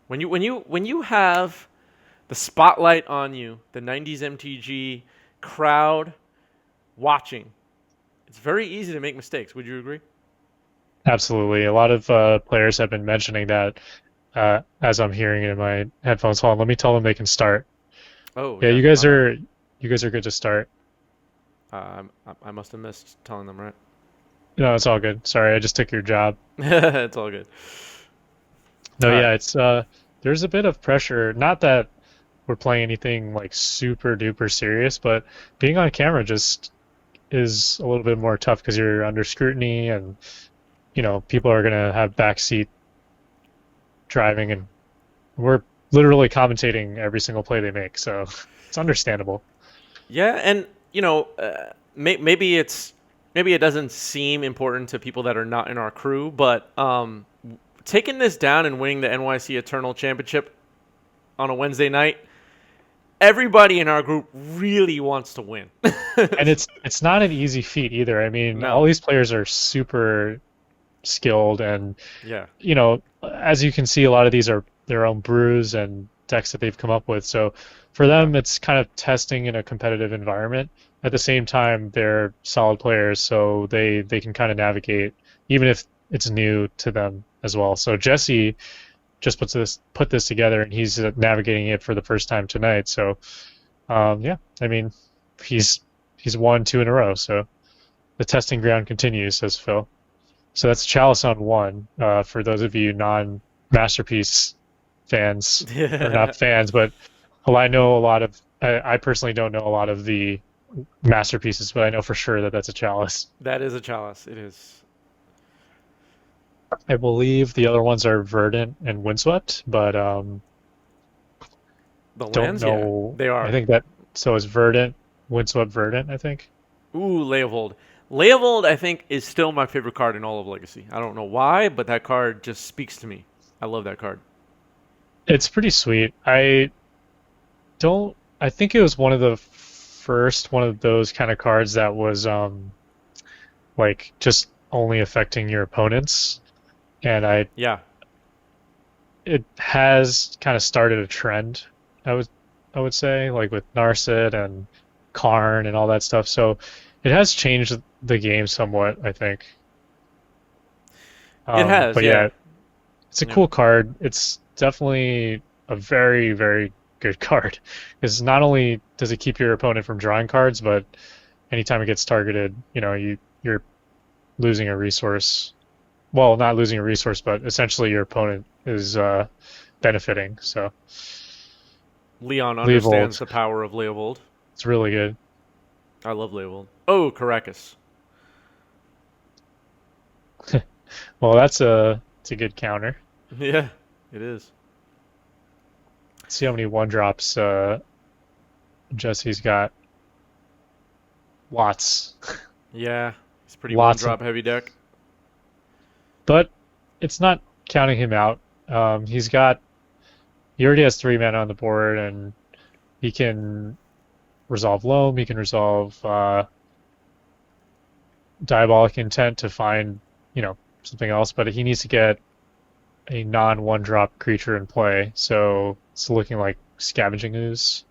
When you have the spotlight on you, the '90s MTG crowd watching, it's very easy to make mistakes. Would you agree? Absolutely. A lot of players have been mentioning that as I'm hearing it in my headphones. Hold on, let me tell them they can start. Oh Yeah, yeah, my bad. you guys are good to start. I must have missed telling them, right? No, it's all good. Sorry, I just took your job. It's all good. No, All right. yeah, it's there's a bit of pressure. Not that we're playing anything like super duper serious, but being on camera just is a little bit more tough because you're under scrutiny and people are gonna have backseat driving and we're literally commentating every single play they make, so it's understandable. Yeah, and maybe it doesn't seem important to people that are not in our crew, but taking this down and winning the NYC Eternal Championship on a Wednesday night, everybody in our group really wants to win. And it's not an easy feat either. I mean, all No. these players are super skilled and Yeah. as you can see, a lot of these are their own brews and decks that they've come up with. So for Yeah. them, it's kind of testing in a competitive environment. At the same time, they're solid players, so they can kind of navigate, even if it's new to them as well. So Jesse just put this together, and he's navigating it for the first time tonight. So yeah, I mean, he's he's won two in a row. So the testing ground continues, says Phil. So that's Chalice on one. For those of you non-masterpiece fans, or Yeah. not fans, but well, I know a lot of. I personally don't know a lot of the masterpieces, but I know for sure that that's a Chalice. That is a chalice. It is. I believe the other ones are Verdant and Windswept, but The don't lands, yeah, know. they I are. think that so is Verdant, Windswept, Verdant. I think Ooh, Leovold. Leovold, I think, is still my favorite card in all of Legacy. I don't know why, but that card just speaks to me. I love that card. it's pretty sweet. I don't. I think it was one of the first one of those kind of cards that was like just only affecting your opponents, and I Yeah. it has kind of started a trend. I would I would say like with Narset and Karn and all that stuff. So it has changed the game somewhat, I think. It has, But yeah. yeah, it's a Yeah. cool card. It's definitely a very, very good card because not only does it keep your opponent from drawing cards, but anytime it gets targeted, you're losing a resource. Well, not losing a resource, but essentially your opponent is benefiting. So Leon understands Leovold, the power of Leovold. it's really good. I love Leovold. Oh, Caracas. Well, it's a good counter. Yeah, it is. Let's see how many one drops Jesse's got. Lots, Yeah, it's pretty one lots of, drop heavy deck. but it's not counting him out. He already has three men on the board, and he can resolve Loam. He can resolve Diabolic Intent to find, something else. But he needs to get a non-one drop creature in play. So it's looking like Scavenging Ooze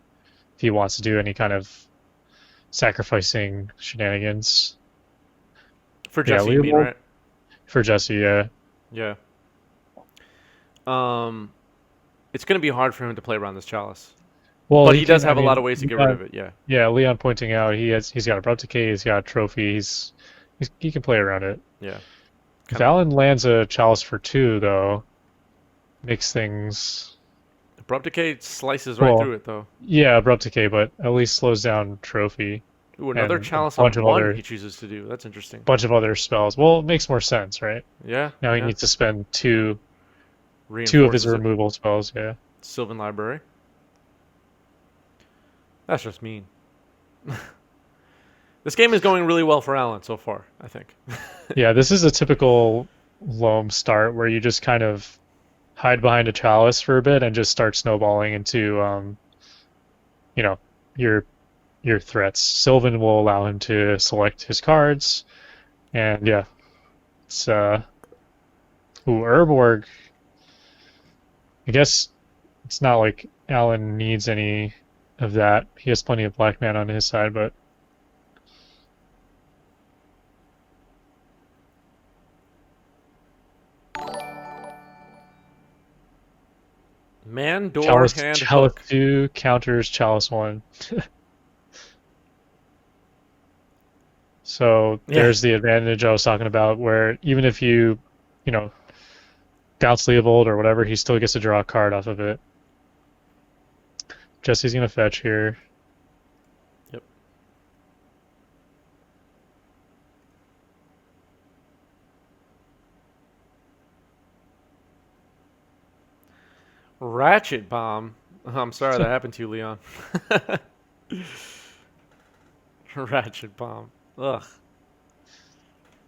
if he wants to do any kind of sacrificing shenanigans. For Yeah, Jesse, you mean, Leopold right? for Jesse. Yeah. Yeah. Um, it's going to be hard for him to play around this chalice. Well, But he he does can. I have a lot of mean, ways to get rid of it, yeah. yeah. Leon pointing out he's got a Brupticate, he's got a trophy. He can play around it. Yeah. If Kind of. Alan lands a Chalice for two, though, makes things Abrupt Decay slices right well. through it, though. Yeah, Brupticate, but at least slows down trophy Ooh, another and a chalice on one he chooses to do. That's interesting. bunch of other spells. Well, it makes more sense, right? Yeah, Now he yeah. needs to spend two of his Reinforces it. removal spells. Yeah. Sylvan Library. That's just mean. This game is going really well for Alan so far, I think. Yeah, this is a typical Loam start where you just kind of hide behind a chalice for a bit and just start snowballing into you know, your threats. Sylvan will allow him to select his cards, and yeah, it's ooh, Urborg. I guess it's not like Alan needs any of that. He has plenty of black man on his side, but Man, door, Chalice hand, Chalice hook. 2 counters Chalice 1. So Yeah. there's the advantage I was talking about, where even if you know, bounce Leovold or whatever, he still gets to draw a card off of it. Jesse's gonna fetch here. Yep. Ratchet bomb. I'm sorry that happened to you, Leon. Ratchet bomb. Ugh.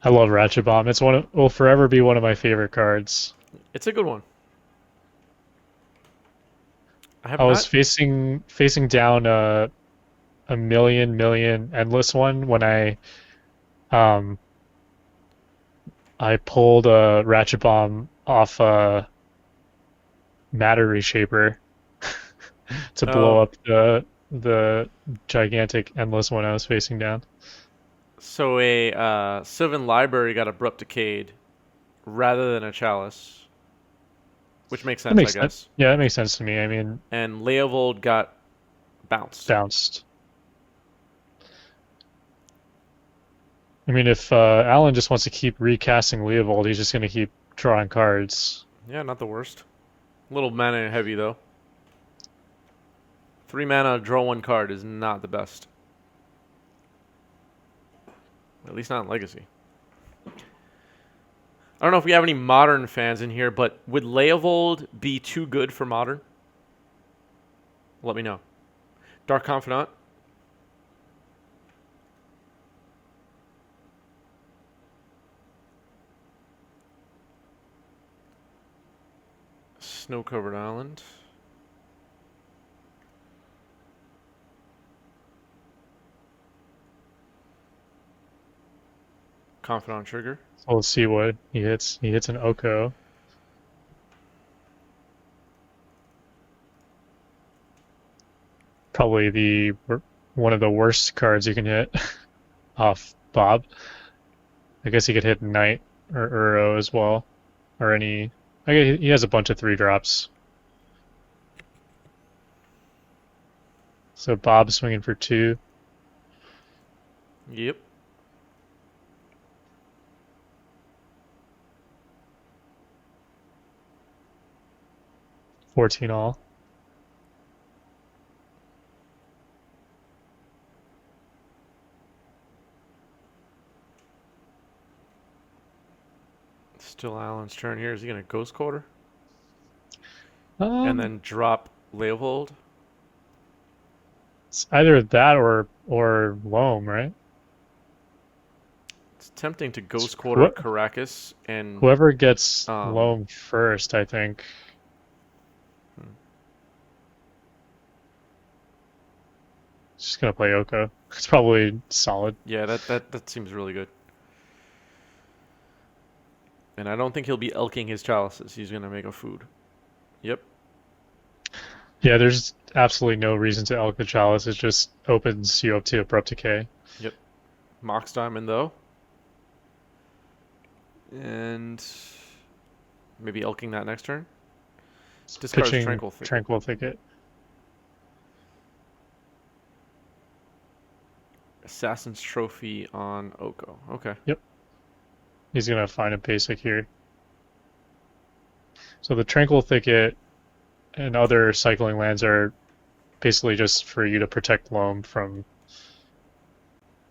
I love Ratchet Bomb. It's will forever be one of my favorite cards. It's a good one. I have I was not. facing down a million endless one when um I pulled a Ratchet Bomb off a Matter Reshaper to blow Oh, up the gigantic endless one I was facing down. so a Sylvan Library got Abrupt Decayed rather than a Chalice, which makes That sense, I makes sense. guess. Yeah, that makes sense to me. I mean, And Leovold got bounced. bounced. I mean, if Alan just wants to keep recasting Leovold, he's just going to keep drawing cards. Yeah, not the worst. A little mana heavy, though. 3 mana, draw 1 card is not the best. At least not in Legacy. I don't know if we have any Modern fans in here, but would Leovold be too good for Modern? Let me know. Dark Confidant. Snow-covered island. Confidant trigger. So let's see what he hits. He hits an Oko. Probably one of the worst cards you can hit off Bob. I guess he could hit Knight or Uro as well, or any. I guess he has a bunch of 3 drops. So Bob's swinging for 2. Yep. 14 all. Still Alan's turn here. Is he going to Ghost Quarter? And Um, then drop Leovold? it's either that or Loam, right? It's tempting to Ghost Quarter Wh- Caracas and Whoever gets um, Loam first, I think. hmm. Just gonna play Oko. It's probably solid. Yeah, that seems really good. And I don't think he'll be elking his chalices. He's gonna make a food. Yep. Yeah, there's absolutely no reason to Elk the Chalice. It just opens you up to Abrupt Decay. Yep. Mox Diamond though. And maybe elking that next turn. Discards Pitching Tranquil Thicket. Tranquil Thicket. Assassin's Trophy on Oko. Okay. Yep. He's gonna find a basic here. So the Tranquil Thicket and other cycling lands are basically just for you to protect Loam from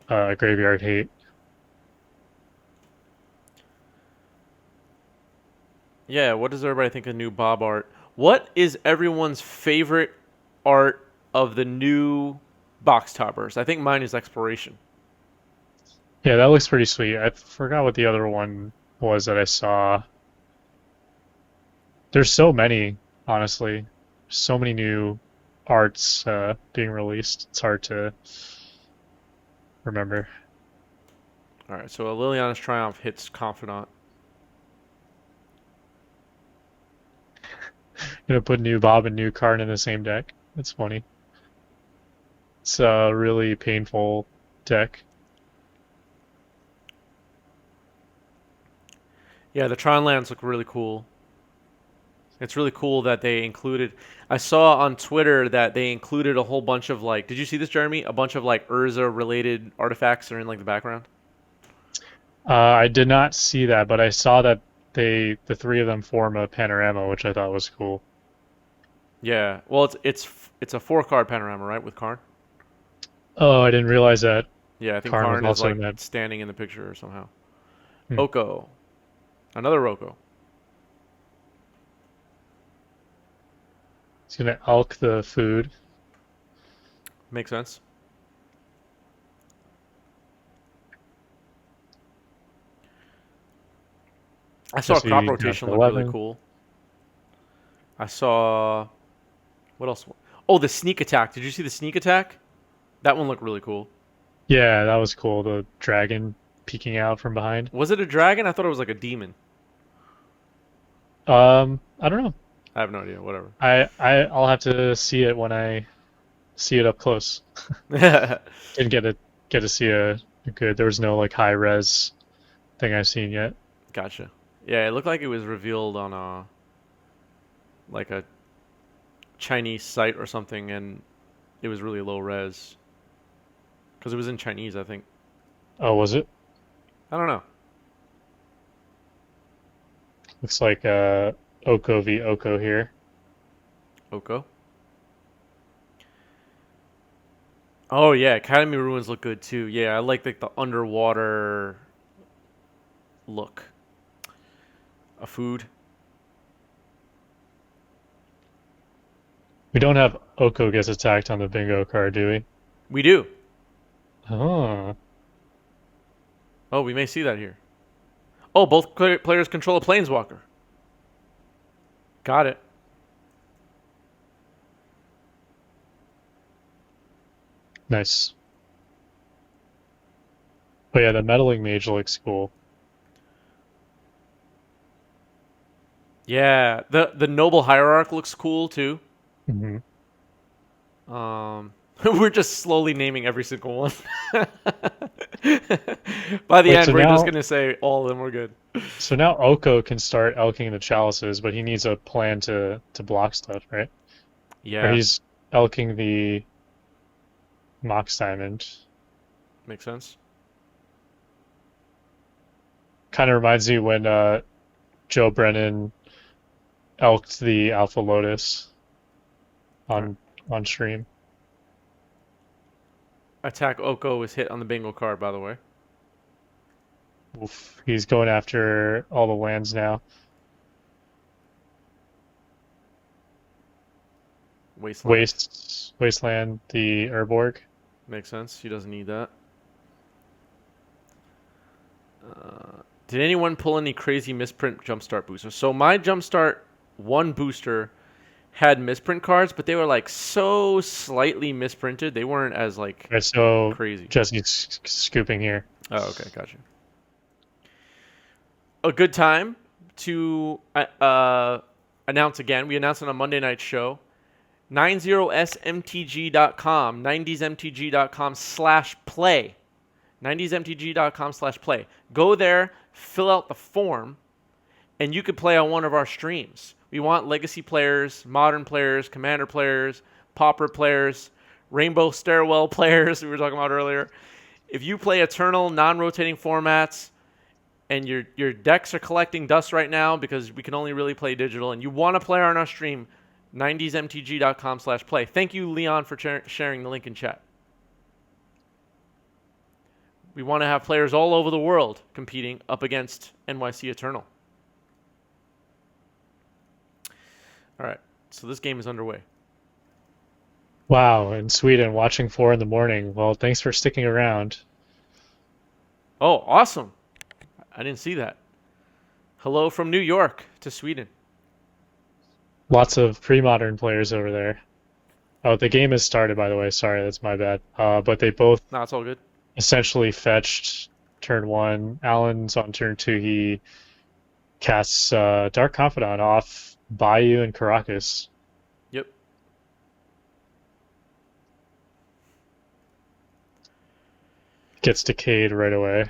graveyard hate. Yeah, what does everybody think of new Bob art? What is everyone's favorite art of the new box toppers? I think mine is Exploration. Yeah, that looks pretty sweet. I forgot what the other one was that I saw. There's so many, honestly. So many new arts being released. It's hard to remember. All right, so a Liliana's Triumph hits Confidant. Gonna put new Bob and new Karn in the same deck. That's funny. It's a really painful deck. Yeah, the Tron lands look really cool. It's really cool that they included. I saw on Twitter that they included a whole bunch of like. Did you see this, Jeremy? A bunch of like Urza related artifacts are in like the background. I did not see that, but I saw that the three of them form a panorama, which I thought was cool. Yeah. Well, it's a 4 card panorama, right, with Karn. Oh, I didn't realize that Yeah, I think Karn was Karn is also like in that. standing in the picture or somehow. Hmm. Oko, another Roko. He's gonna elk the food. Makes sense. I saw crop Jesse got rotation the look really 11. cool. I saw what else? Oh, the sneak attack. Did you see the sneak attack? That one looked really cool. Yeah, that was cool. The dragon peeking out from behind. Was it a dragon? I thought it was like a demon. I don't know. I have no idea. Whatever. I'll have to see it when I see it up close. Didn't get to see a good. There was no like high res thing I've seen yet. Gotcha. Yeah, it looked like it was revealed on a Chinese site or something, and it was really low res because it was in Chinese, I think. Oh, was it? I don't know. Looks like Oko v Oko here. Oko. Oh yeah, Academy Ruins look good too. Yeah, I like the underwater look. A food. We don't have Oko gets attacked on the bingo card, do we? We do. Oh, Oh, we may see that here. Oh, both players control a planeswalker. Got it. nice. Oh yeah, the meddling mage looks cool. Yeah, the noble hierarch looks cool too. Hmm. We're just slowly naming every single one. By the Wait, end, so we're just now gonna say all of them were good. so now Oko can start elking the chalices, but he needs a plan to block stuff, right? Or Yeah, he's elking the Mox Diamond. makes sense. Kind of reminds me when Joe Brennan elked the Alpha Lotus All right. on stream. Attack Oko is hit on the bingo card, by the way. Oof. He's going after all the lands now. Wasteland. Wasteland, the Urborg. Makes sense. He doesn't need that. Did anyone pull any crazy misprint jumpstart boosters? So my jumpstart one booster had misprint cards, but they were like so slightly misprinted. They weren't as like Right, so crazy. Jesse's scooping here. Oh, okay, gotcha. A good time to announce again. We announced on a Monday night show. 90smtg.com, 90smtg.com/play. 90smtg.com/play. Go there, fill out the form, and you could play on one of our streams. We want legacy players, modern players, commander players, pauper players, rainbow stairwell players we were talking about earlier. If you play eternal, non-rotating formats, and your decks are collecting dust right now because we can only really play digital, and you want to play on our stream, 90smtg.com/play. Thank you, Leon, for sharing the link in chat. We want to have players all over the world competing up against NYC Eternal. All right, so this game is underway. Wow, in Sweden, watching 4 in the morning. Well, thanks for sticking around. Oh, awesome. I didn't see that. Hello from New York to Sweden. Lots of pre-modern players over there. Oh, the game has started, by the way. Sorry, that's my bad. But they both No, it's all good. essentially fetched turn 1. Alan's on turn 2. He casts Dark Confidant off Bayou and Caracas. Yep. Gets decayed right away.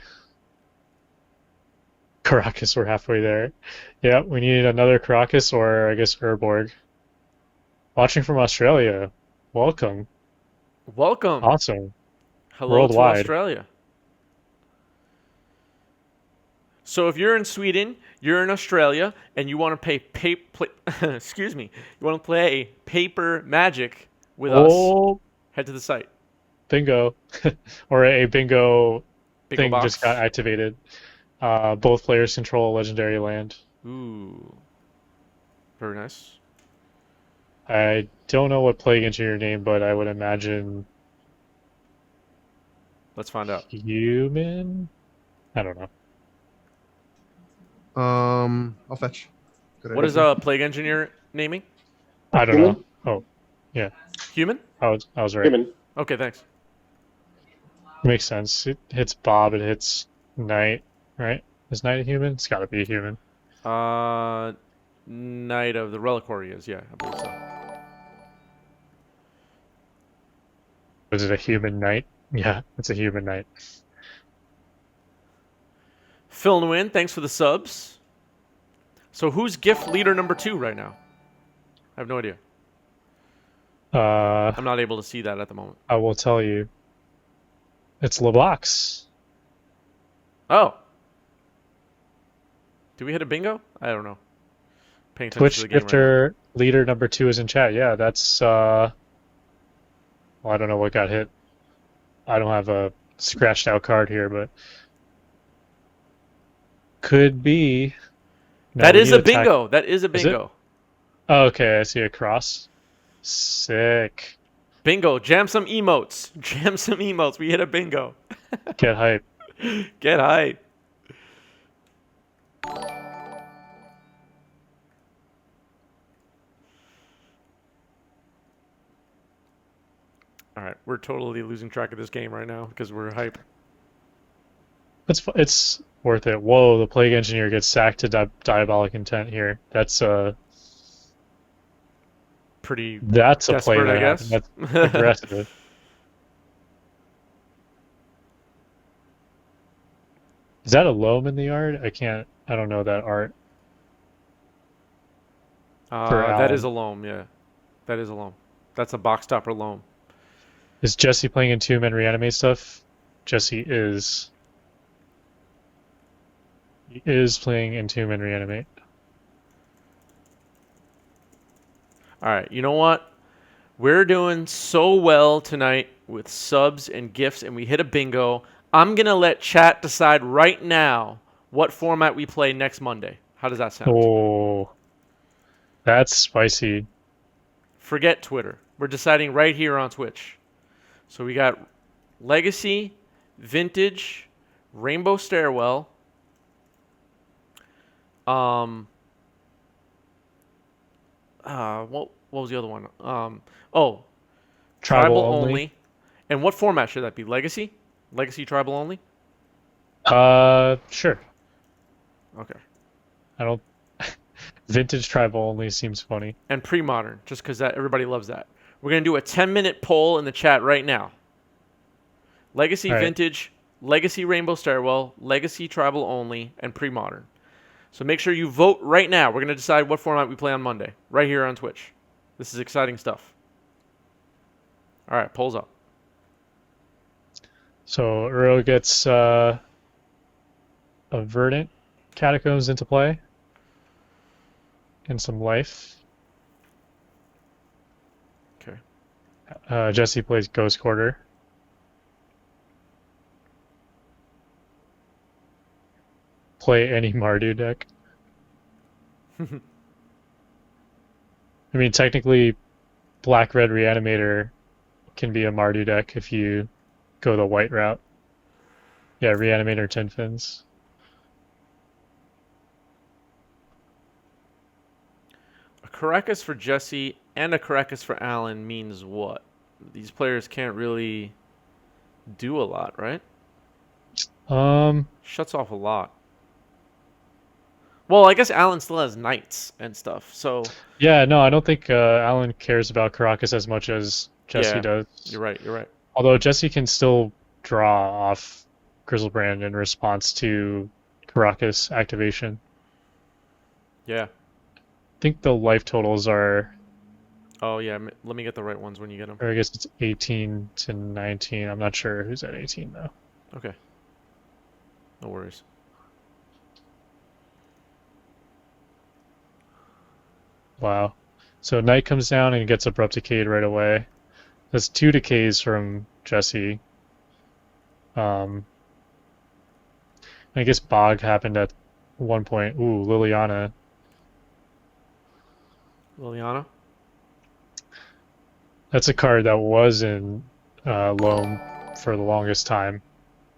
Caracas, we're halfway there. Yeah, we need another Caracas or I guess Urborg. Watching from Australia. Welcome. Welcome. Awesome. Hello to Worldwide. Australia. So if you're in Sweden, you're in Australia, and you want to excuse me, you want to play Paper Magic with us, Oh, head to the site. bingo. Or a bingo Bingo thing just got box. activated. Both players control a legendary land. Ooh, very nice. I don't know what plague into your name, but I would imagine Let's find out. human? I don't know. I'll fetch. Good What is idea. Plague Engineer naming? I don't Human? know. Oh, yeah. Human? I was right. Human. Okay, thanks. Makes sense. It hits Bob, it hits Knight, right? Is Knight a human? It's gotta be a human. Knight of the Reliquary is, yeah, I believe so. Was it a human Knight? Yeah, it's a human Knight. Phil Nguyen, thanks for the subs. So who's gift leader number 2 right now? I have no idea. I'm not able to see that at the moment. I will tell you. It's LeBox. Oh. Do we hit a bingo? I don't know. Paying attention Twitch to the game right now. Drifter leader number 2 is in chat. Yeah, that's well, I don't know what got hit. I don't have a scratched out card here, but could be. No, That we is need a attack- bingo. That is a Is it? bingo. Oh, okay, I see a cross. Sick. Bingo. Jam some emotes. Jam some emotes. We hit a bingo. Get hype. Get hype. All right, we're totally losing track of this game right now because we're hype. It's worth it. Whoa, the Plague Engineer gets sacked to Diabolic Intent here. That's Pretty a play desperate, that I guess. happened. That's aggressive. Is that a Loam in the yard? I don't know that art. For That is a Alan. loam, yeah. That is a loam. That's a box topper loam. Is Jesse playing Entomb and Reanimate stuff? Jesse is. He is playing Entomb and Reanimate. All right, you know what? We're doing so well tonight with subs and gifts, and we hit a bingo. I'm going to let chat decide right now what format we play next Monday. How does that sound? Oh, that's spicy. Forget Twitter. We're deciding right here on Twitch. So we got Legacy, Vintage, Rainbow Stairwell. What was the other one? Tribal only. And what format should that be? Legacy? Legacy tribal only? Sure. Okay. I don't. Vintage tribal only seems funny. And pre-modern, just because everybody loves that. We're going to do a 10-minute poll in the chat right now. Legacy, All right. Vintage, Legacy Rainbow Stairwell, Legacy Tribal Only, and Pre-Modern. So make sure you vote right now. We're going to decide what format we play on Monday, right here on Twitch. This is exciting stuff. All right, polls up. So Uro gets a Verdant Catacombs into play. And some life. Okay. Jesse plays Ghost Quarter. Play any Mardu deck. I mean, technically, Black Red Reanimator can be a Mardu deck if you go the white route. Yeah, Reanimator 10 fins. A Caracas for Jesse and a Caracas for Allen means what? These players can't really do a lot, right? Shuts off a lot. Well, I guess Alan still has knights and stuff. So Yeah, no, I don't think Alan cares about Caracas as much as Jesse yeah, does. you're right. You're right. Although Jesse can still draw off Griselbrand in response to Caracas activation. Yeah. I think the life totals are, Oh yeah. Let me get the right ones when you get them. or I guess it's 18 to 19. I'm not sure who's at 18 though. Okay. No worries. Wow. So Knight comes down and gets Abrupt Decayed right away. That's 2 decays from Jesse. I guess Bog happened at one point. Ooh, Liliana. Liliana. That's a card that was in Loam for the longest time,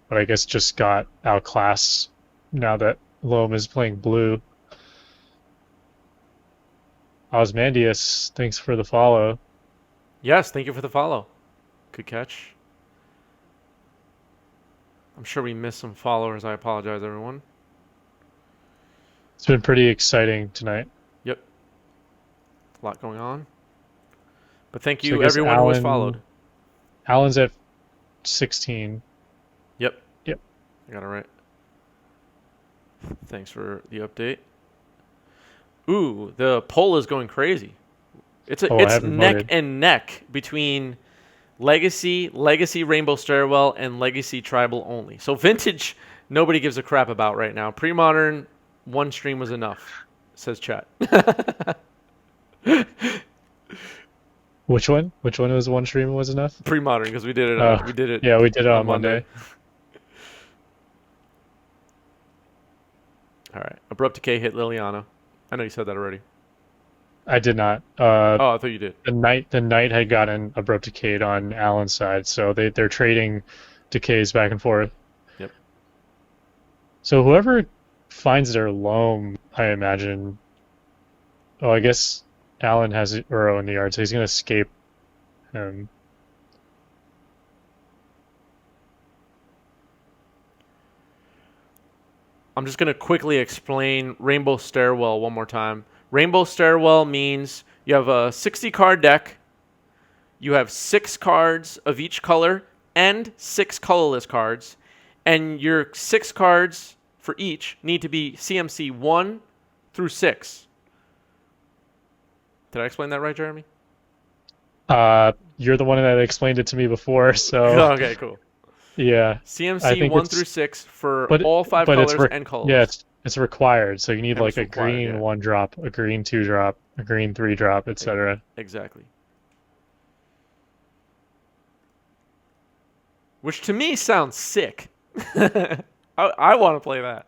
but I guess just got outclassed now that Loam is playing blue. Osmandius, thanks for the follow. Yes. Thank you for the follow. Good catch. I'm sure we missed some followers. I apologize, everyone. It's been pretty exciting tonight. Yep. A lot going on. But thank So I you, guess everyone who has followed. Alan's at 16. Yep. Yep. I got it right. Thanks for the update. Ooh, the poll is going crazy. It's I it's haven't neck voted. and neck between Legacy, Legacy Rainbow Stairwell, and Legacy Tribal only. So Vintage, nobody gives a crap about right now. Pre-modern, one stream was enough, says chat. Which one? Which one was one stream was enough? Pre-modern because we did it. We did it. Yeah, we did it on Monday. All right. Abrupt Decay hit Liliana. I know you said that already. I did not. Oh, I thought you did. The knight had gotten Abrupt Decayed on Alan's side, so they're trading decays back and forth. Yep. So whoever finds their loam, I imagine. Oh, I guess Alan has Uro in the yard, so he's gonna escape him. I'm just going to quickly explain Rainbow Stairwell one more time. Rainbow Stairwell means you have a 60 card deck, you have 6 cards of each color, and 6 colorless cards, and your 6 cards for each need to be CMC 1 through 6. Did I explain that right, Jeremy? You're the one that explained it to me before, so Okay, cool. yeah. I CMC think 1 it's- through 6 for but- all 5 but it's colors re- and colors. Yeah, it's required, so you need And like it's a required, green yeah. 1 drop, a green 2 drop, a green 3 drop, etc. Exactly. Which to me sounds sick. I want to play that.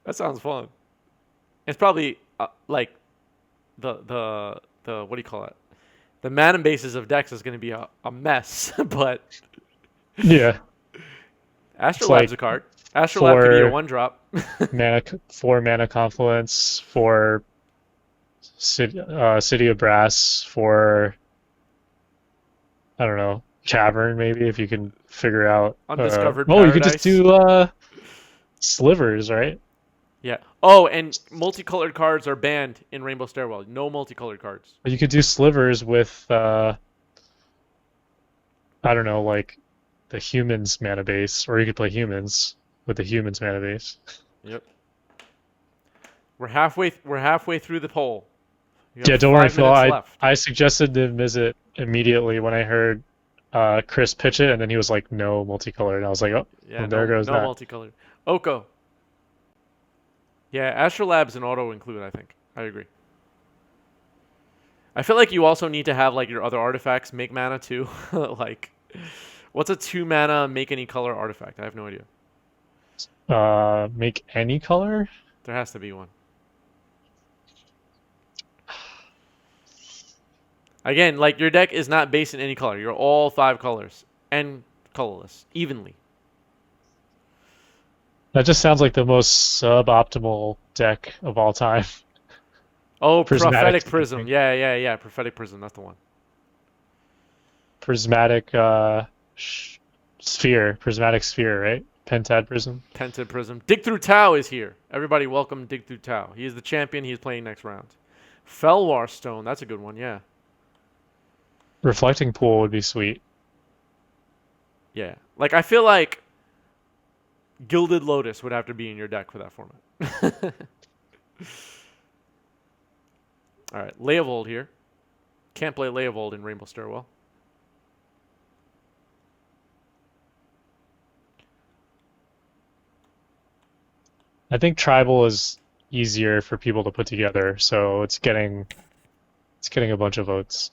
That sounds fun. It's probably like the what do you call it? The mana basis of decks is going to be a mess, but Yeah. Astrolab's like a card. Astrolab could be a for- 1-drop. 4 mana confluence, 4 City of Brass, 4 I don't know, Cavern maybe if you can figure out Undiscovered you could just Paradise. do slivers, right? Yeah. Oh, and multicolored cards are banned in Rainbow Stairwell. No multicolored cards. Or you could do slivers with I don't know, like the humans mana base, or you could play humans with the humans mana base. Yep. We're halfway through the poll. You Yeah, have don't worry, 5 Phil. minutes left. I suggested to visit immediately when I heard Chris pitch it, and then he was like, "No multicolored," and I was like, "Oh, Yeah, well, there goes no that." multicolored. Oko. Yeah, Astrolab's an auto include, I think. I agree. I feel like you also need to have like your other artifacts make mana too. Like, what's a 2 mana make any color artifact? I have no idea. Make any color? There has to be one. Again, like your deck is not based in any color. You're all 5 colors and colorless evenly. That just sounds like the most suboptimal deck of all time. Oh, Prismatic Prophetic Prism. thinking. Yeah. Prophetic Prism. That's the one. Prismatic Sphere, right? Pentad Prism. Tented Prism. Dig Through Tau is here. Everybody welcome Dig Through Tau. He is the champion. He is playing next round. Felwar Stone. That's a good one, yeah. Reflecting Pool would be sweet. Yeah. Like, I feel like Gilded Lotus would have to be in your deck for that format. All right. Leovold here. Can't play Leovold in Rainbow Stairwell. I think Tribal is easier for people to put together, so it's getting a bunch of votes.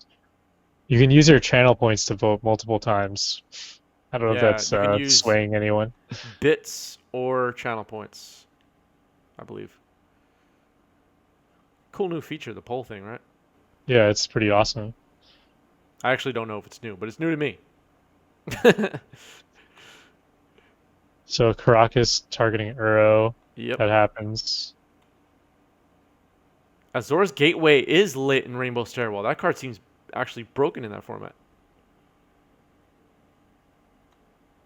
You can use your channel points to vote multiple times. I don't know Yeah, if you can that's use swaying anyone. bits or channel points, I believe. Cool new feature, the poll thing, right? Yeah, it's pretty awesome. I actually don't know if it's new, but it's new to me. So Caracas targeting Uro, Yep. that happens. Azor's Gateway is lit in Rainbow Stairwell. That card seems actually broken in that format.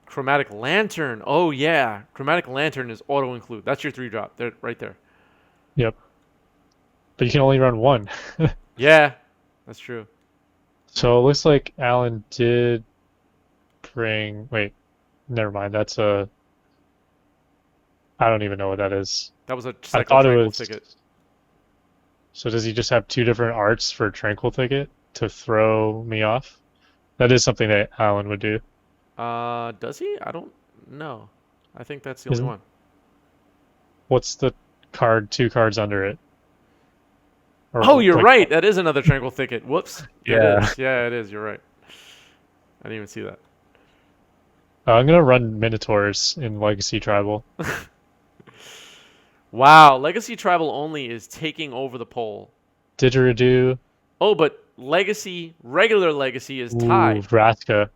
Chromatic Lantern. Oh, yeah. Chromatic Lantern is auto-include. That's your 3-drop. There, right there. Yep. But you can only run one. Yeah, that's true. So it looks like Alan did bring. Wait, never mind. That's a. I don't even know what that is. That was a I Cycle thought it Tranquil was. ticket. So does he just have two different arts for Tranquil Ticket to throw me off? That is something that Alan would do. Does he? I don't know. I think that's the only Isn't- one. What's the card? Two cards under it. Or, Oh, you're like, right. That is another Tranquil Thicket. Whoops. Yeah. It is. Yeah, it is. You're right. I didn't even see that. I'm gonna run Minotaurs in Legacy Tribal. Wow. Legacy Tribal only is taking over the poll. Didgeridoo. Oh, but Legacy, regular Legacy is Ooh, tied. Vraska.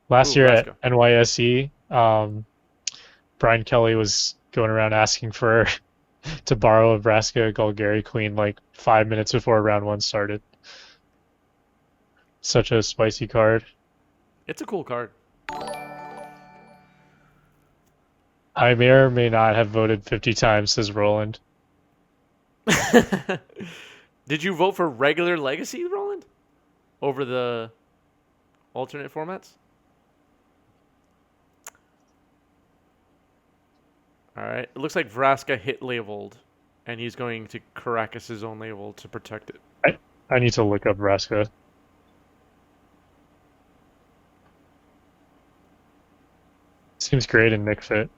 Last Ooh, year Vraska. at NYSE, Brian Kelly was going around asking for to borrow a Vraska Golgari Queen like 5 minutes before round one started. Such a spicy card. It's a cool card. I may or may not have voted 50 times, says Roland. Did you vote for regular Legacy, Roland? Over the alternate formats? All right. It looks like Vraska hit Leovold, and he's going to Caracas' own Leovold to protect it. I need to look up Vraska. Seems great in Nick Fit.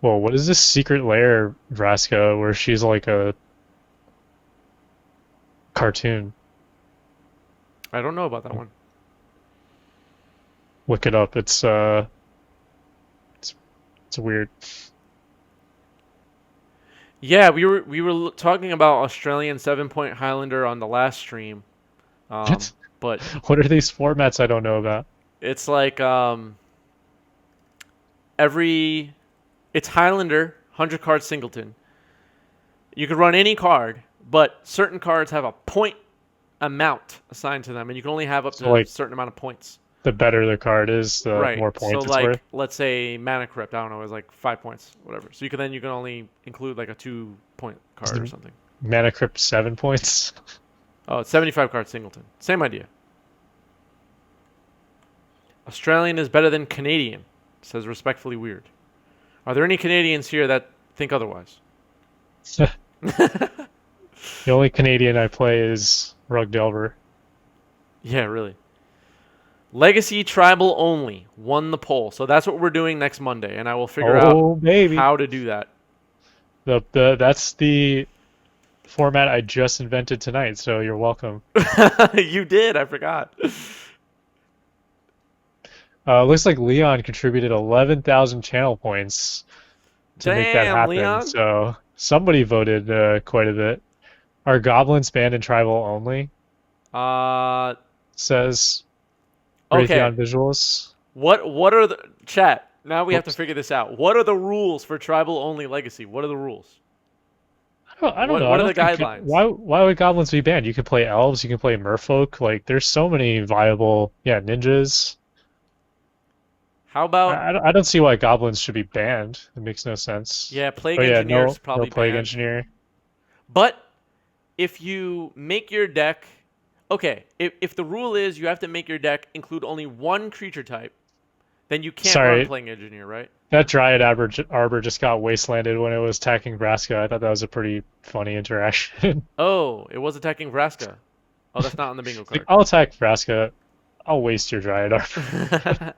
Whoa, what is this secret lair Vraska where she's like a cartoon? I don't know about that one. Look it up. It's weird. Yeah, we were talking about Australian 7-point Highlander on the last stream. What? But What are these formats I don't know about? it's like it's Highlander 100 card singleton. You could run any card, but certain cards have a point amount assigned to them, and you can only have up to So, like, a certain amount of points. The better the card is, the Right. more points So it's like, worth. let's say Mana Crypt, I don't know, is like 5 points, whatever. So you can only include like a 2-point card or Mhm. something. Mana Crypt 7 points. Oh, it's 75 card singleton. Same idea. Australian is better than Canadian, says Respectfully Weird. Are there any Canadians here that think otherwise? The only Canadian I play is Rug Delver. Yeah, really. Legacy Tribal only won the poll. So that's what we're doing next Monday, and I will figure Oh, out baby. how to do that. That's the format I just invented tonight, so you're welcome. You did, I forgot. Looks like Leon contributed 11,000 channel points to make that Damn, happen. Leon. So somebody voted quite a bit. Are goblins banned in tribal only? Says Okay. Raytheon Visuals. What are the chat? Now we have to Whoops. figure this out. What are the rules for tribal only legacy? What are the rules? I don't What- know. what I are don't the think- guidelines? Why would goblins be banned? You can play elves, you can play merfolk. Like, there's so many viable, ninjas. How about I don't see why goblins should be banned. It makes no sense. yeah, Plague Oh yeah, Engineer's no probably plague banned. engineer. But if you make your deck, okay, if the rule is you have to make your deck include only one creature type, then you can't run Sorry, Plague Engineer, right? that Dryad Arbor just got wastelanded when it was attacking Vraska. I thought that was a pretty funny interaction. Oh, it was attacking Vraska. Oh, that's not on the bingo Like, card. I'll attack Vraska. I'll waste your Dryad Arbor.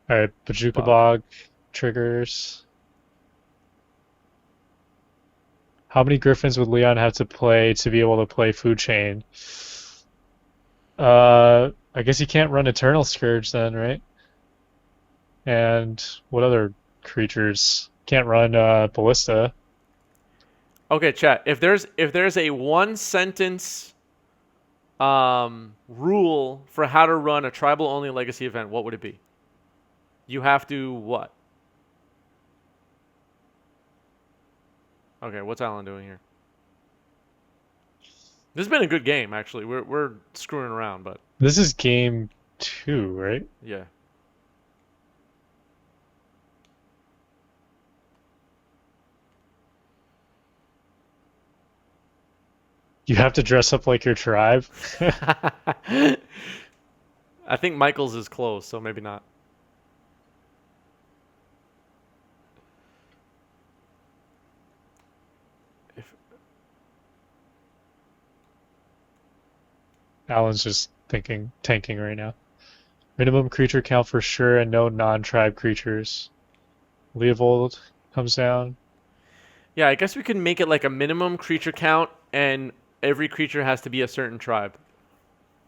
All right, Bajuka Bog. Bog triggers. How many Griffins would Leon have to play to be able to play Food Chain? I guess he can't run Eternal Scourge then, right? And what other creatures? Can't run Ballista. Okay, chat. If there's a one sentence rule for how to run a tribal only legacy event, what would it be? You have to what? Okay, what's Alan doing here? This has been a good game, actually. We're screwing around, but This is game 2, right? yeah. You have to dress up like your tribe. I think Michael's is close, so maybe not. If Alan's just tanking right now. Minimum creature count for sure and no non-tribe creatures. Leovold comes down. yeah, I guess we can make it like a minimum creature count, and every creature has to be a certain tribe.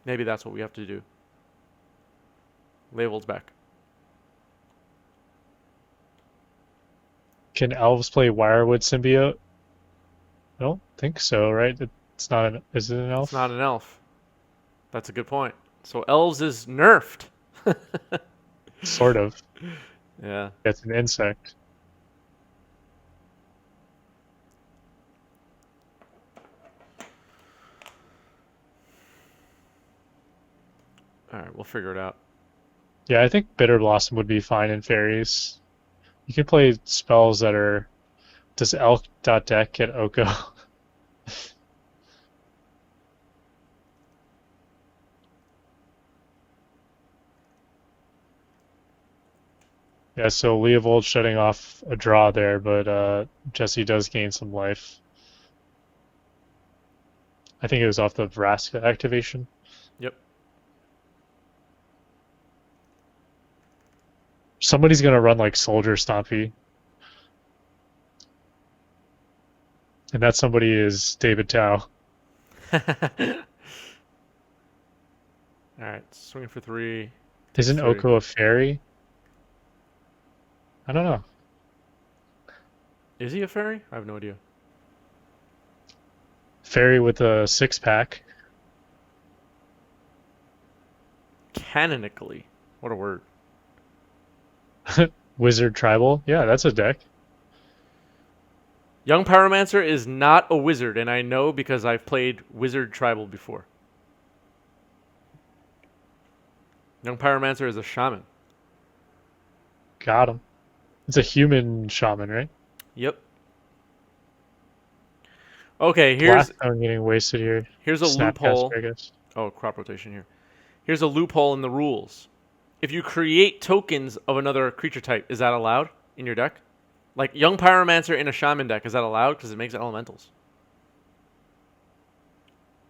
Maybe that's what we have to do. Label's back. Can elves play Wirewood Symbiote? I don't think so, right? It's not an, is it an elf? It's not an elf. That's a good point. So elves is nerfed. Sort of. Yeah. It's an insect. All right, we'll figure it out. Yeah, I think Bitter Blossom would be fine in fairies. You can play spells that are. Does elk.deck get Oko? Yeah, so Leovold shutting off a draw there, but Jesse does gain some life. I think it was off the Vraska activation. Yep. Somebody's gonna run like Soldier Stompy, and that somebody is David Tao. All right, swing for 3. Isn't 3. Oko a fairy? I don't know. Is he a fairy? I have no idea. Fairy with a 6-pack. Canonically. What a word. Wizard Tribal. Yeah, that's a deck. Young Pyromancer is not a wizard, and I know because I've played Wizard Tribal before. Young Pyromancer is a shaman. Got him. It's a human shaman, right? Yep. Okay, Blackstone getting wasted here. here's a Snapcaster, loophole. I guess. Oh, crop rotation here. Here's a loophole in the rules. If you create tokens of another creature type, is that allowed in your deck? Like Young Pyromancer in a Shaman deck, is that allowed? Because it makes elementals.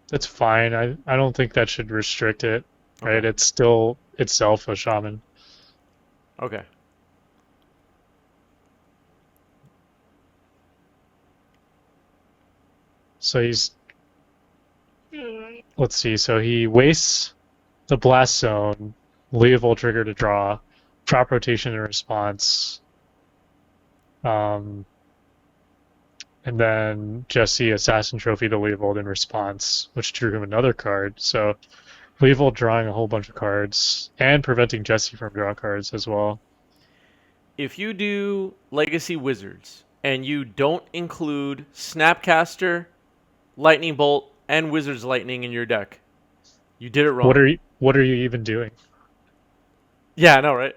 That's fine. I don't think that should restrict it, right? Okay. It's still itself a shaman. Okay. So let's see. So he wastes the blast zone, Leovold trigger to draw, crop rotation in response, and then Jesse assassin trophy to Leovold in response, which drew him another card. So Leovold drawing a whole bunch of cards and preventing Jesse from drawing cards as well. If you do Legacy Wizards and you don't include Snapcaster, Lightning Bolt, and Wizard's Lightning in your deck, you did it wrong. What are you even doing? Yeah, I know, right?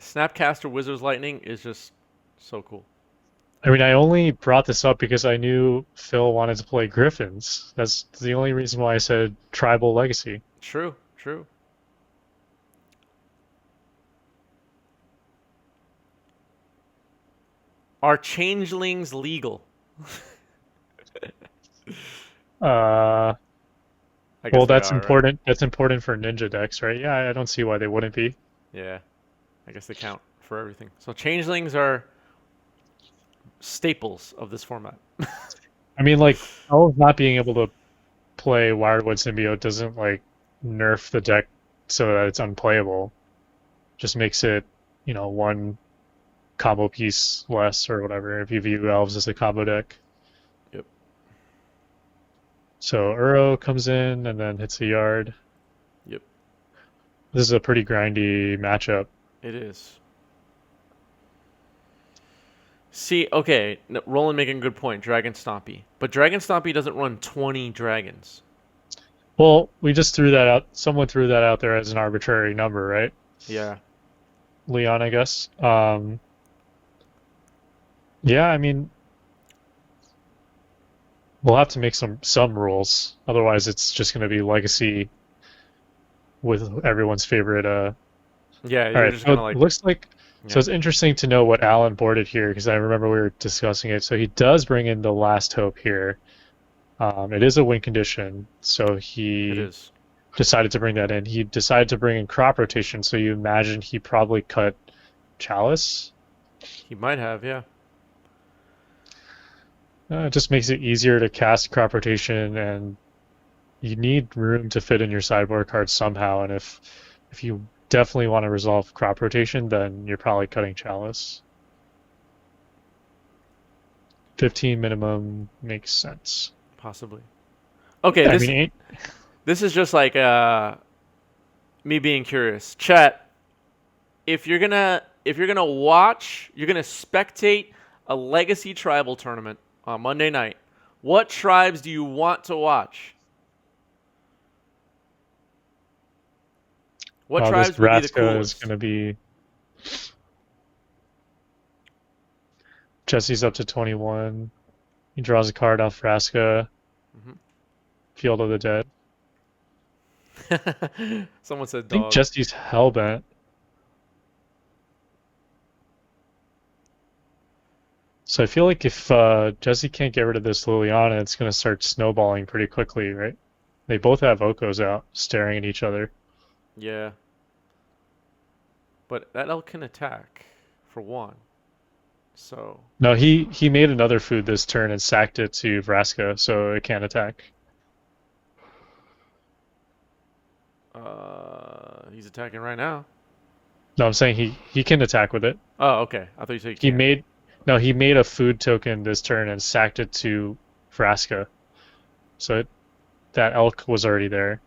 Snapcaster Wizard's Lightning is just so cool. I mean, I only brought this up because I knew Phil wanted to play Griffins. That's the only reason why I said Tribal Legacy. True, true. Are changelings legal? Uh, I guess well, they that's are, right? important. That's important for ninja decks, right? Yeah, I don't see why they wouldn't be. Yeah, I guess they count for everything. So changelings are staples of this format. I mean, like, Elves not being able to play Wirewood Symbiote doesn't like nerf the deck so that it's unplayable. Just makes it, one combo piece less or whatever if you view Elves as a combo deck. Yep. So Uro comes in and then hits a yard. Yep. This is a pretty grindy matchup. It is. See, okay, Roland making a good point. Dragon Stompy, but Dragon Stompy doesn't run 20 dragons. Well, we just threw that out. Someone threw that out there as an arbitrary number, right? Yeah. Leon, I guess. Yeah, I mean, we'll have to make some rules. Otherwise, it's just going to be Legacy with everyone's favorite. Yeah, All you're right, just so gonna it like. looks like. Yeah. So it's interesting to know what Alan boarded here because I remember we were discussing it. So he does bring in the Last Hope here. It is a win condition, so It he is. decided to bring that in. He decided to bring in crop rotation, so you imagine he probably cut Chalice. He might have, yeah. It just makes it easier to cast crop rotation, and you need room to fit in your sideboard cards somehow. And if you definitely want to resolve crop rotation, then you're probably cutting Chalice. 15 minimum makes sense. Possibly. Okay, I this mean, this is just like me being curious. Chat, if you're gonna watch, you're gonna spectate a Legacy Tribal tournament on Monday night. What tribes do you want to watch? What this tribes would be the Vraska is coolest? going to be. Jesse's up to 21. He draws a card off Vraska. Mhm. Field of the Dead. Someone said I think dog. Jesse's Hellbent. So I feel like if Jesse can't get rid of this Liliana, it's going to start snowballing pretty quickly, right? They both have Okos out, staring at each other. Yeah. But that elk can attack, for one. So. No, he made another food this turn and sacked it to Vraska, so it can't attack. He's attacking right now. No, I'm saying he can attack with it. Oh, okay. I thought you said He can't. made no, he made a food token this turn and sacked it to Vraska. So that elk was already there.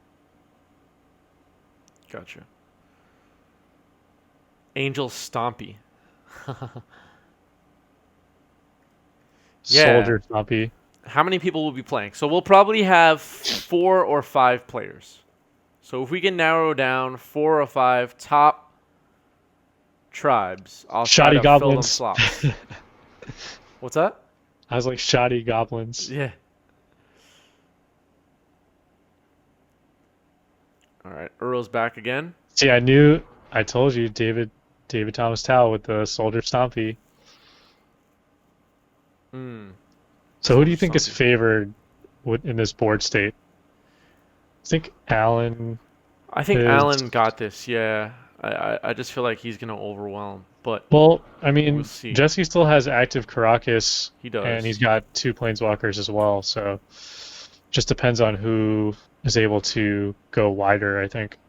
Gotcha. Angel Stompy. Yeah. Soldier Stompy. How many people will be playing? So we'll probably have 4 or 5 players. So if we can narrow down 4 or 5 top tribes, I'll try Shoddy to fill them goblins. slots. What's that? I was like shoddy goblins. Yeah. All right, Earl's back again. See, I told you, David Thomas Tao with the Soldier Stompy. Hmm. So who do you think is Stompy. favored in this board state? I think Alan. I think is- Alan got this. Yeah. I just feel like he's gonna overwhelm, but Well, I mean, We'll see. Jesse still has active Caracas, he does. and he's got 2 planeswalkers as well. So just depends on who is able to go wider, I think.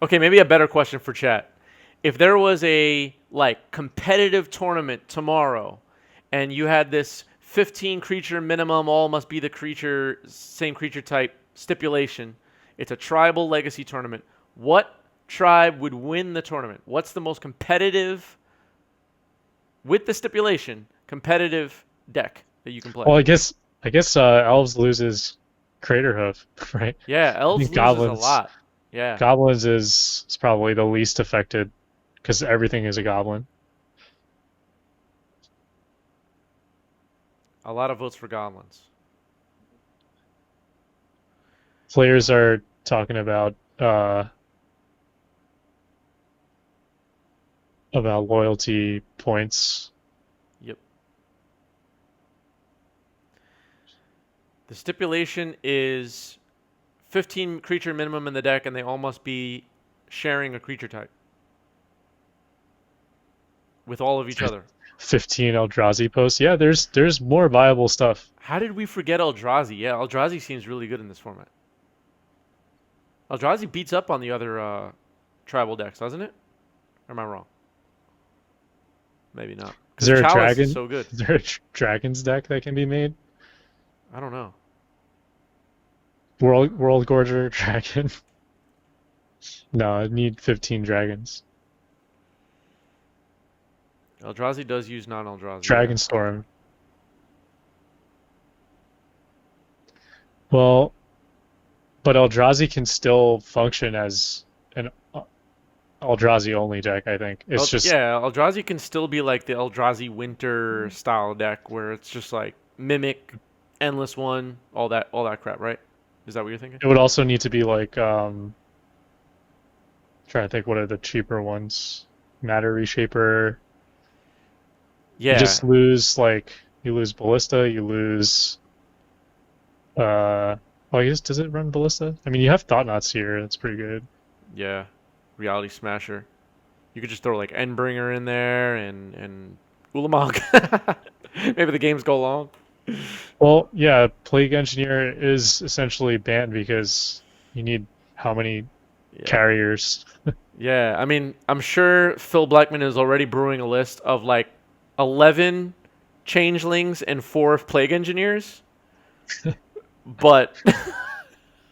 Okay, maybe a better question for chat. If there was a competitive tournament tomorrow and you had this 15 creature minimum, all must be the same creature type stipulation, it's a tribal legacy tournament. What tribe would win the tournament? What's the most competitive, with the stipulation, competitive deck that you can play? Well, I guess I guess elves loses Crater Hoof, right? Yeah, I elves think loses a goblins lot. Yeah, goblins is probably the least affected because everything is a goblin. a lot of votes for goblins. Players are talking about loyalty points. Yep. The stipulation is 15 creature minimum in the deck, and they all must be sharing a creature type with all of each other. 15 Eldrazi posts. Yeah, there's more viable stuff. How did we forget Eldrazi? Yeah, Eldrazi seems really good in this format. Eldrazi beats up on the other tribal decks, doesn't it? Or am I wrong? Maybe not. Is Because there a Chalice is dragon? so good. Is there a dragon's deck that can be made? I don't know. World Gorger dragon? No, I need 15 dragons. Eldrazi does use non-Eldrazi, yeah. Dragon Storm. Well, but Eldrazi can still function as an Eldrazi only deck, I think. It's just Yeah, Eldrazi can still be like the Eldrazi Winter style deck where it's just like Mimic, Endless One, all that crap, right? Is that what you're thinking? it would also need to be like trying to think what are the cheaper ones. Matter Reshaper. You Yeah. just lose like you lose Ballista, you lose I guess does it run Ballista? I mean you have Thought Knots here, that's pretty good. Yeah. Reality Smasher. You could just throw like Endbringer in there and Ulamog. Maybe the games go long. Well, yeah, Plague Engineer is essentially banned because you need how many Yeah. carriers? Yeah, I mean, I'm sure Phil Blackman is already brewing a list of like 11 changelings and 4 plague engineers. But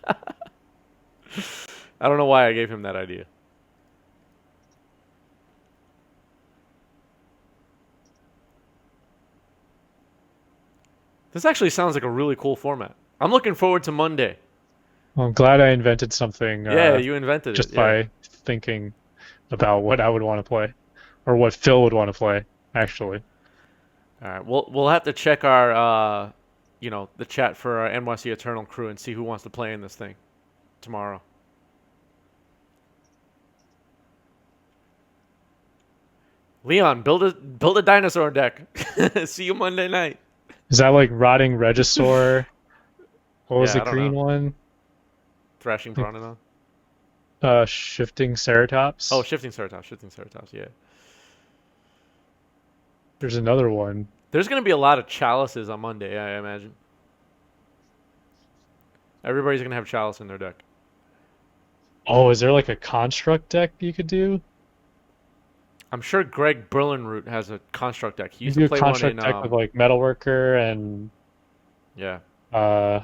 I don't know why I gave him that idea. This actually sounds like a really cool format. I'm looking forward to Monday. Well, I'm glad I invented something Yeah, you invented it. just Yeah. by thinking about what I would want to play, or what Phil would want to play, actually. All right. We'll have to check our the chat for our NYC Eternal crew and see who wants to play in this thing tomorrow. Leon, build a dinosaur deck. See you Monday night. Is that like Rotting Regisaur? What was Yeah, the I don't green know. one? Thrashing Prononon. Shifting Ceratops. Oh, Shifting Ceratops. Shifting Ceratops, yeah. There's another one. There's going to be a lot of chalices on Monday, I imagine. Everybody's going to have chalice in their deck. Oh, is there like a construct deck you could do? I'm sure Greg Berlinroot has a construct deck. He You used do to a play one construct in deck with like Metalworker and yeah. uh,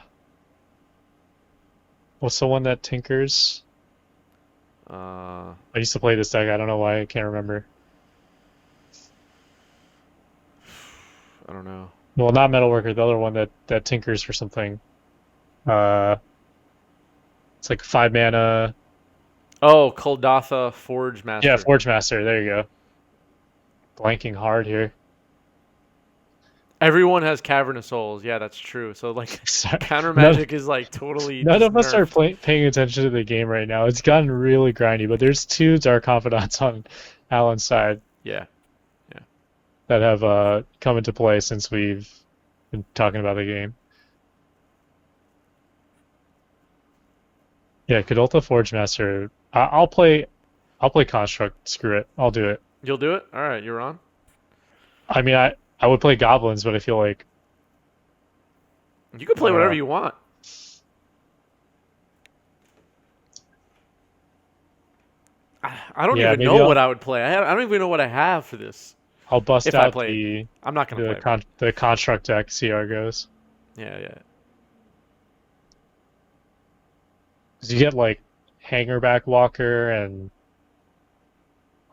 what's the one that tinkers? Uh, I used to play this deck. I don't know why I can't remember. I don't know. Well, not Metalworker. The other one that tinkers for something. Uh, it's like 5 mana. Oh, Koldatha Forge Master. Yeah, Forge Master. There you go. Blanking hard here. Everyone has Cavernous Souls. Yeah, that's true. So like Sorry. counter magic is like totally None just of us are nerfed. paying attention to the game right now. It's gotten really grindy, but there's 2 Dark Confidants on Alan's side Yeah. that have come into play since we've been talking about the game. Yeah, Kadolta Forge Master. I'll play Construct. Screw it. I'll do it. You'll do it? All right, you're on. I mean, I would play Goblins, but I feel like You can play Uh, whatever you want. I don't yeah, even maybe know I'll what I would play. I don't even know what I have for this. I'll bust If I out play, I'm not gonna play. the Construct deck. See how it goes. Yeah. 'Cause you get like Hangerback Walker and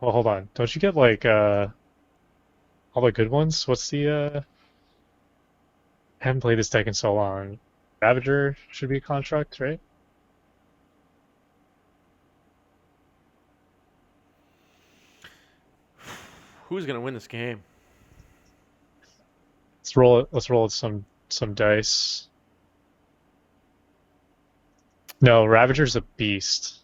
well, hold on. Don't you get like all the good ones? What's the Haven't played this deck in so long. Ravager should be a construct, right? Who's gonna win this game? Let's roll it. Let's roll it some dice. No, Ravager's a beast.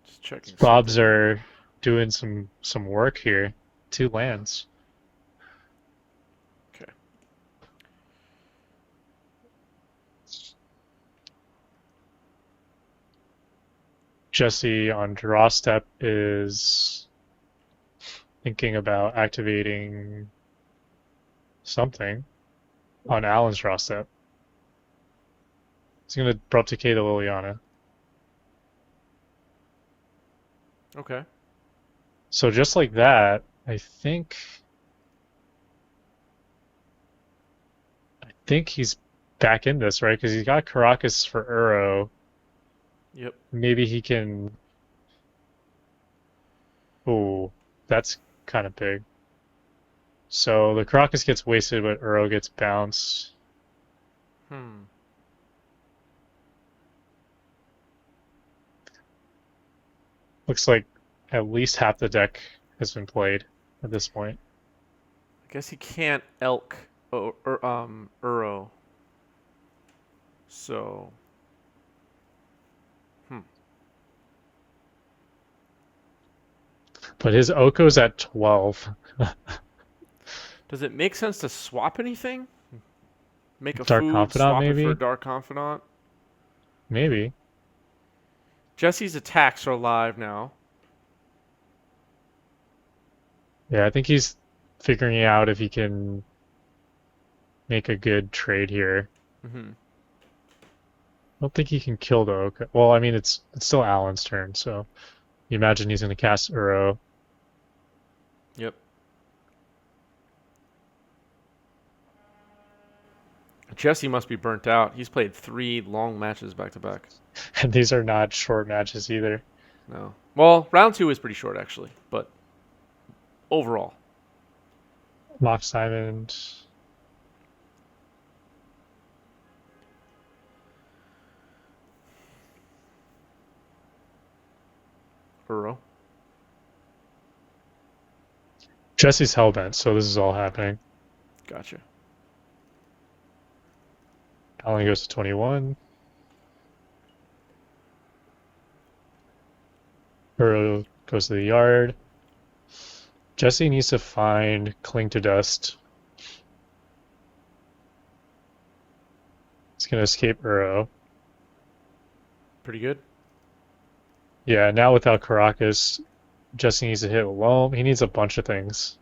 Just checking. Bobs something. are doing some work here. 2 lands. Okay. Jesse on draw step is thinking about activating something on Alan's draw step. He's gonna drop decay to Liliana. Okay. So just like that, I think he's back in this, right? Because he's got Caracas for Uro. Yep. Maybe he can. Oh, that's kind of big. So the Caracas gets wasted, but Uro gets bounced. Hmm. Looks like at least half the deck has been played at this point. I guess he can't elk Uro. So. Hmm. But his Oko's at 12. Does it make sense to swap anything? Make a Dark food, Confidant, swap it for a maybe? Dark Confidant. Maybe. Jesse's attacks are live now. Yeah, I think he's figuring out if he can make a good trade here. Hmm. I don't think he can kill the Oko. Well, I mean, it's still Alan's turn, so you imagine he's going to cast Uro. Yep. Jesse must be burnt out. He's played 3 long matches back to back. And these are not short matches either. No. Well, round 2 is pretty short actually, but overall. Mox Diamond. Uro. Jesse's Hellbent, so this is all happening. Gotcha. Alan goes to 21. Uro goes to the yard. Jesse needs to find Cling to Dust. It's going to escape Uro. Pretty good. Yeah, now without Caracas, Jesse needs to hit Loam. He needs a bunch of things.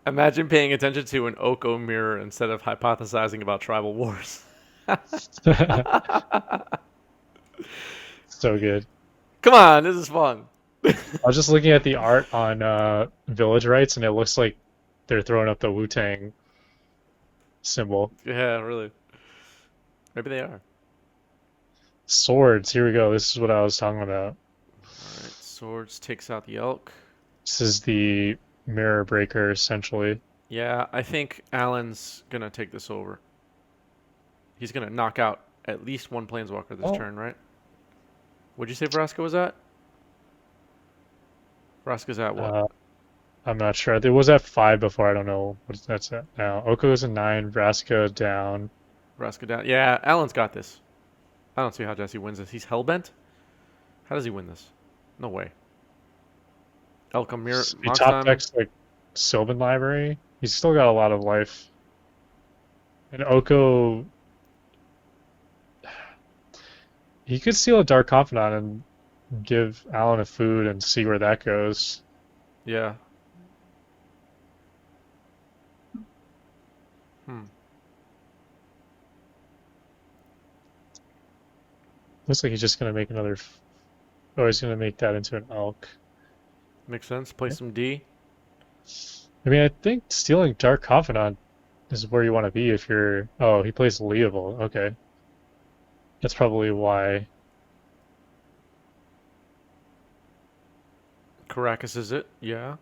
Imagine paying attention to an Oko mirror instead of hypothesizing about tribal wars. So good. Come on, this is fun. I was just looking at the art on Village Rights, and it looks like they're throwing up the Wu-Tang symbol. Yeah, really. Maybe they are. Swords, here we go. This is what I was talking about. Alright, Swords takes out the elk. This is the mirror breaker, essentially. Yeah, I think Alan's gonna take this over. He's gonna knock out at least one planeswalker this Oh. turn, right? What'd you say Vraska was at? Vraska's at what? I'm not sure. It was at 5 before. I don't know what that's at now. Oko is a 9. Vraska down. Vraska down. Yeah, Alan's got this. I don't see how Jesse wins this. He's hellbent? How does he win this? No way. Elkamir, He Mox top Diamond. decks like Sylvan Library. He's still got a lot of life. And Oko, he could steal a Dark Confidant and give Alan a food and see where that goes. Yeah. Hmm. Looks like he's just gonna make another. Oh, he's gonna make that into an elk. Makes sense. Play some D. I mean, I think stealing Dark Confidant is where you want to be if you're. Oh, he plays Leoval. Okay, that's probably why. Caracas is it? Yeah.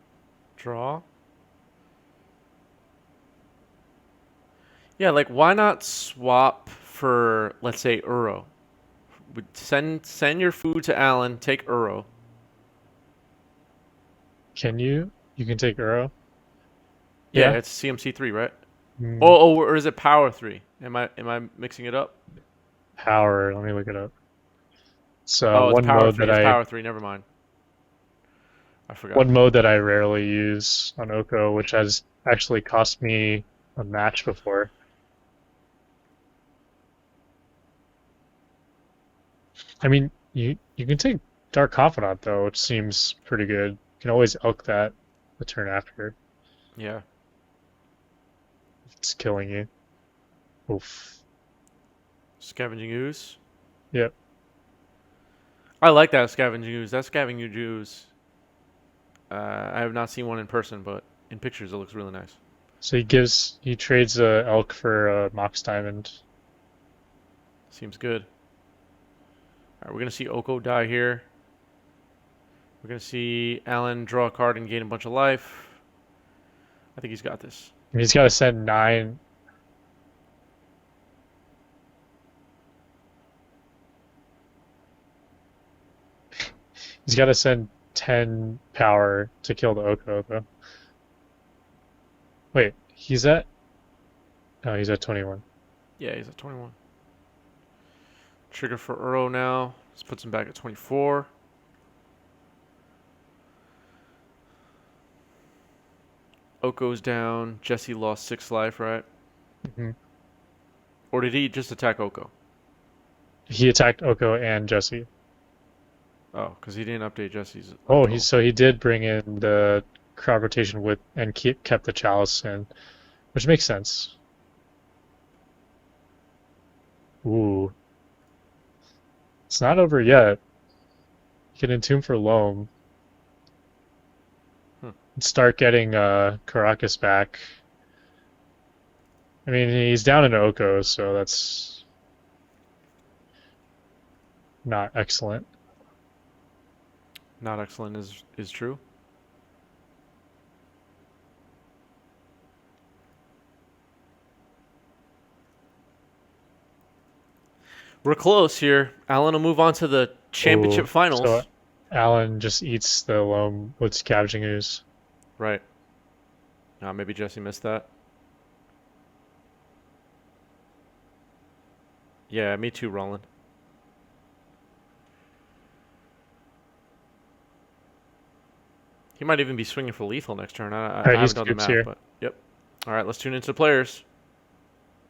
Draw. Yeah, like why not swap for let's say Uro? Send your food to Alan. Take Uro. Can you? You can take Uro. Yeah, Yeah. it's CMC3, right? Mm, Oh, or is it Power 3? Am I mixing it up? power. Let me look it up. So Oh, it's one Power mode 3. that It's I Power 3. Never mind. I forgot. one mode that I rarely use on Oko, which has actually cost me a match before. I mean, you can take Dark Confidant though, which seems pretty good. You can always elk that the turn after Yeah. if it's killing you. Oof. Scavenging Ooze. Yep. I like that Scavenging Ooze. That Scavenging Ooze. I have not seen one in person, but in pictures it looks really nice. So he trades a elk for a Mox Diamond. Seems good. All right, we're gonna see Oko die here. We're gonna see Alan draw a card and gain a bunch of life. I think he's got this. And he's got to send 9. He's got to send 10 power to kill the Oko though. Wait, he's at. Oh, he's at 21. Yeah, he's at 21. Trigger for Uro now. This puts him back at 24. Oko's down. Jesse lost 6 life, right? Hmm. Or did he just attack Oko? He attacked Oko and Jesse. Oh, because he didn't update Jesse's. Oh, until- he did bring in the crop rotation with and kept the chalice in, which makes sense. Ooh, it's not over yet. You can entomb for Loam Hmm. and start getting Caracas back. I mean, he's down in Oko, so that's not excellent. Not excellent is true. We're close here. Alan will move on to the championship Ooh, finals. so Alan just eats the Loam with Scavenging Ooze. Right. Maybe Jesse missed that. Yeah, me too, Roland. He might even be swinging for lethal next turn. I Alright, he's haven't done the Coops math, here. but yep. All right, let's tune into the players.